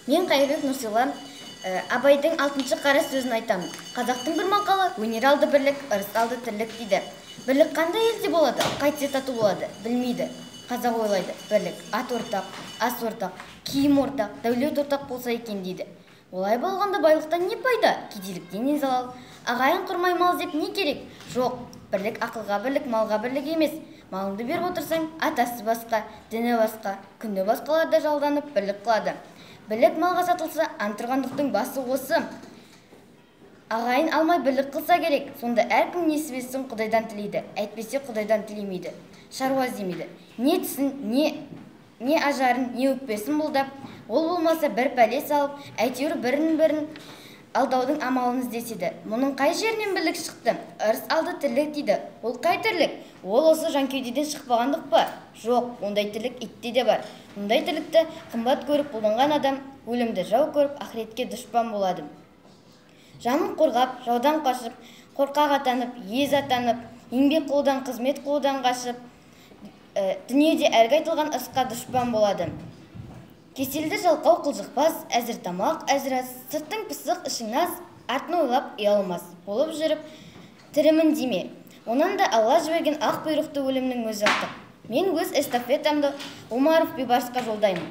Мен Қайырбек Нұрсила Абайдың 6-шы қара сөзін айтамын. Қазақтың бір мақалы, өнер алды бірлік, ырыс алды тірлік дейді. Бірлік қандай елде болады, қайтсе тату болады, білмейді. Қазақ ойлайды, бірлік, ат ортақ, ас ортақ, киім ортақ, дәулет ортақ болса екен дейді. Олай болғанда байлықтан не пайда, кедейліктен не залал? Ағайын құрмай мал деп не керек? Жоқ, бірлік ақылға бірлік, малға бірлік емес. Малыңды беріп отырсаң, атасы басқа, діні басқа, күні басқаларда жалданып бірлік қылады. Бірлік малға сатылса, антұрғандықтың басы осы. Ағайын алмай бірлік қылса керек, сонда әркім несібесін Құдайдан тілейді, әйтпесе Құдайдан тілемейді, шаруа іздемейді. Не тісін, не ажарын, не өкпесін бұлдап, ол болмаса бір пәле салып, әйтеуір бірін-бірін алдаудың амалын іздеседі. Мұның қай жерінен бірлік шықты? Ырыс алды тірлік дейді. Ол қай тірлік? Ол осы жанкеудеден шықпағандық па? Жоқ, ондай тірлік итте де бар. Мұндай тірлікті қымбат көріп қолданған адам өлімді жау көріп, ақыретке дұшпан болады. Жанын қорғап, жаудан қашып, қорқақ атанып, ез атанып, еңбек қылудан, қызмет қылудан қашып, дүниеде әргі айтылған ырысқа дұшпан болады. Кеселді жалқау қылжықпас, әзір тамақ, әзір ас, сырттың пысық, ішің наз, артын ойлап ұялмас. Болып жүріп, тірімін деме. Онан да Алла жіберген ақ бұйрықты өлімнің өзі артық. Мен өз эстафетамды Омаров Бейбарысқа жолдаймын.